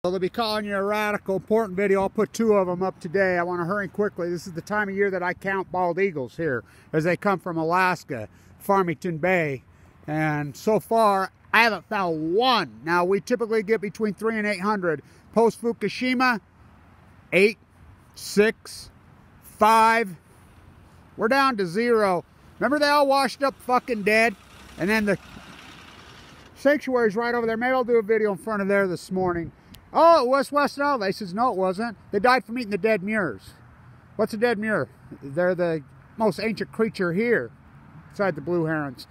So they'll be calling you a radical. Important video. I'll put 2 of them up today. I want to hurry quickly. This is the time of year that I count bald eagles here as they come from Alaska, Farmington Bay. And so far, I haven't found one. Now, we typically get between 300 and 800. Post Fukushima, 8, 6, 5. We're down to 0. Remember they all washed up fucking dead? And then the sanctuary's right over there. Maybe I'll do a video in front of there this morning. Oh, it was West Nile. They says, no, it wasn't. They died from eating the dead mures. What's a dead mure? They're the most ancient creature here, beside the blue herons.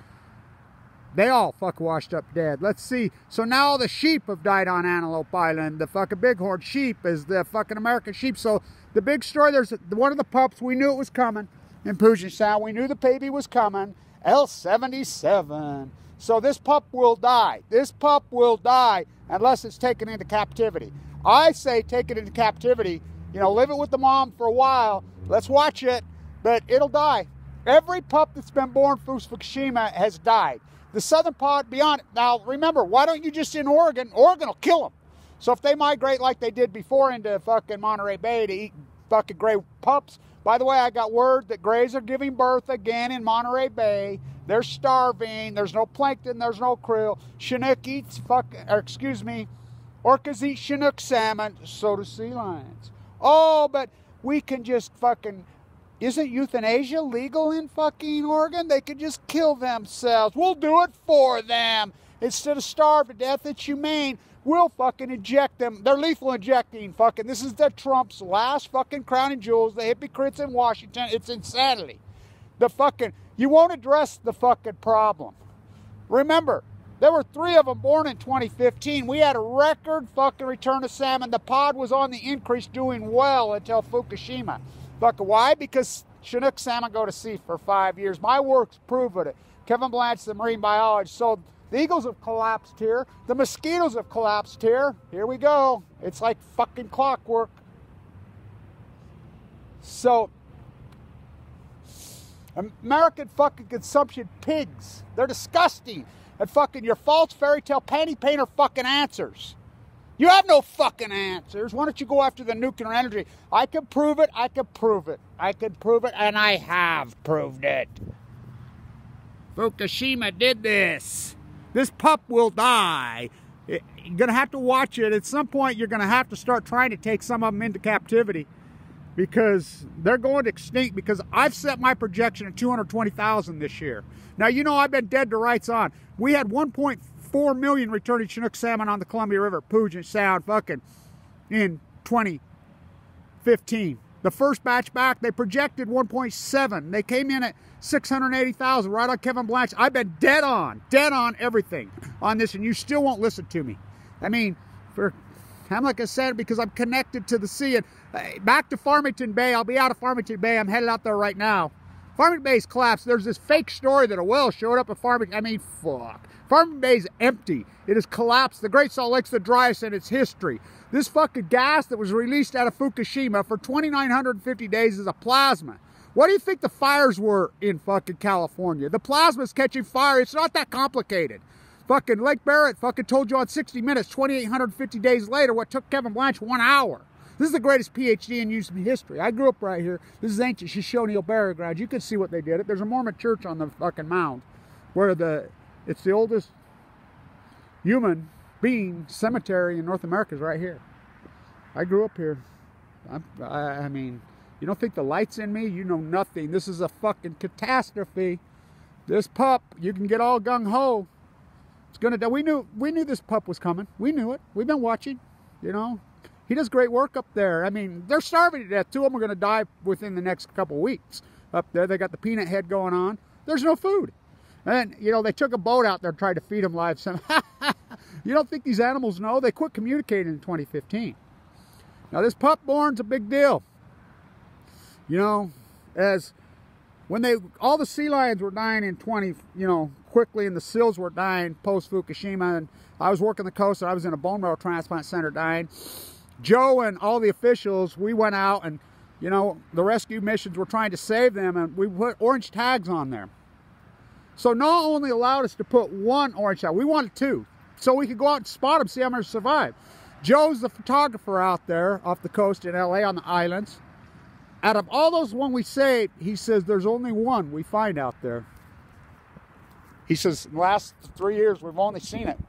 They all fuck washed up dead. Let's see. So now all the sheep have died on Antelope Island. The fucking Bighorn sheep is the fucking American sheep. So the big story, there's one of the pups. We knew it was coming in Puget Sound. We knew the baby was coming. L77. So this pup will die. This pup will die unless it's taken into captivity. I say take it into captivity. You know, live it with the mom for a while. Let's watch it, but it'll die. Every pup that's been born from Fukushima has died. The southern part beyond it. Now, remember, why don't you just in Oregon? Oregon will kill them. So if they migrate like they did before into fucking Monterey Bay to eat fucking gray pups. By the way, I got word that grays are giving birth again in Monterey Bay. They're starving. There's no plankton. There's no krill. Chinook eats orcas eat Chinook salmon. So do sea lions. Oh, but we can just fucking... Isn't euthanasia legal in fucking Oregon? They could just kill themselves. We'll do it for them. Instead of starve to death, it's humane. We'll fucking inject them. They're lethal injecting fucking. This is the Trump's last fucking crown and jewels. The hypocrites in Washington. It's insanity. The fucking... You won't address the fucking problem. Remember, there were 3 of them born in 2015. We had a record fucking return of salmon. The pod was on the increase, doing well until Fukushima. Fucking why? Because Chinook salmon go to sea for 5 years. My work's proven it. Kevin Blanch, the marine biologist. So the eagles have collapsed here. The mosquitoes have collapsed here. Here we go. It's like fucking clockwork. So, American fucking consumption pigs. They're disgusting. And fucking your false fairy tale panty painter fucking answers. You have no fucking answers. Why don't you go after the nuclear energy? I can prove it. I can prove it. I can prove it, and I have proved it. Fukushima did this. This pup will die. You're going to have to watch it. At some point, you're going to have to start trying to take some of them into captivity because they're going extinct, because I've set my projection at 220,000 this year. Now, you know I've been dead to rights on. We had 1.4 million returning Chinook salmon on the Columbia River, Puget Sound, fucking in 2015. The first batch back, they projected 1.7. They came in at 680,000, right on Kevin Blanch. I've been dead on everything on this, and you still won't listen to me. I mean, I'm like I said, because I'm connected to the sea. And back to Farmington Bay. I'll be out of Farmington Bay. I'm headed out there right now. Farmington Bay's collapsed. There's this fake story that a well showed up at Farmington. I mean, fuck. Farmington Bay's empty. It has collapsed. The Great Salt Lake's the driest in its history. This fucking gas that was released out of Fukushima for 2,950 days is a plasma. What do you think the fires were in fucking California? The plasma's catching fire. It's not that complicated. Fucking Lake Barrett fucking told you on 60 Minutes 2,850 days later what took Kevin Blanch 1 hour. This is the greatest Ph.D. in use of history. I grew up right here. This is ancient Shoshone burial ground. You can see what they did. There's a Mormon church on the fucking mound where it's the oldest human being cemetery in North America is right here. I grew up here. I mean, you don't think the light's in me? You know nothing. This is a fucking catastrophe. This pup, you can get all gung-ho. It's gonna die. We knew this pup was coming. We knew it. We've been watching, you know. He does great work up there. I mean, they're starving to death. 2 of them are going to die within the next couple weeks. Up there, they got the peanut head going on. There's no food. And, you know, they took a boat out there and tried to feed them live. You don't think these animals know? They quit communicating in 2015. Now, this pup born's a big deal. You know, as when all the sea lions were dying in quickly, and the seals were dying post-Fukushima, and I was working the coast, and I was in a bone marrow transplant center dying. Joe and all the officials, we went out and, you know, the rescue missions were trying to save them, and we put orange tags on there. So not only allowed us to put 1 orange tag, we wanted 2. So we could go out and spot them, see how many survive. Joe's the photographer out there off the coast in LA on the islands. Out of all those one we saved, he says there's only one we find out there. He says in the last 3 years we've only seen it.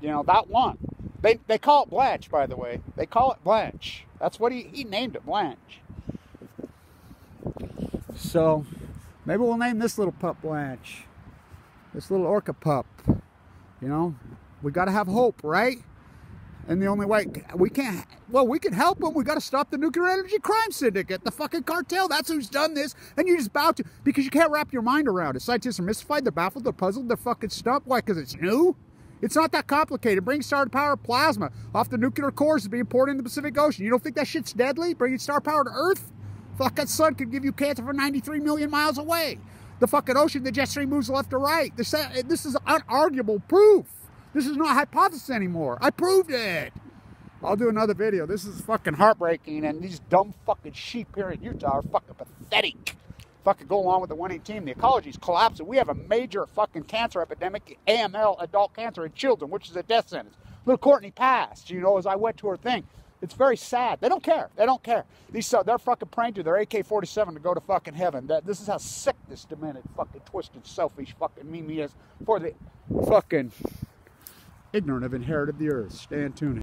You know, that one. They call it Blanch, by the way. They call it Blanch. That's what he named it, Blanch. So maybe we'll name this little pup Blanch. This little orca pup. You know, we got to have hope, right? And the only way we can't, well, we can help them. We got to stop the nuclear energy crime syndicate, the fucking cartel. That's who's done this. And you just bow to, because you can't wrap your mind around it. Scientists are mystified, they're baffled, they're puzzled, they're fucking stumped. Why? Because it's new? It's not that complicated. Bringing star power plasma off the nuclear cores is being poured in the Pacific Ocean. You don't think that shit's deadly? Bringing star power to Earth? Fuck, that sun could give you cancer from 93 million miles away. The fucking ocean, the jet stream moves left to right. This is unarguable proof. This is not a hypothesis anymore. I proved it. I'll do another video. This is fucking heartbreaking, and these dumb fucking sheep here in Utah are fucking pathetic. Fucking go along with the winning team. The ecology is collapsing. We have a major fucking cancer epidemic, AML, adult cancer in children, which is a death sentence. Little Courtney passed, you know, as I went to her thing. It's very sad. They don't care. They don't care. They're fucking praying to their AK-47 to go to fucking heaven. This is how sick this demented, fucking twisted, selfish fucking meme is for the fucking ignorant have inherited the earth. Stay tuned.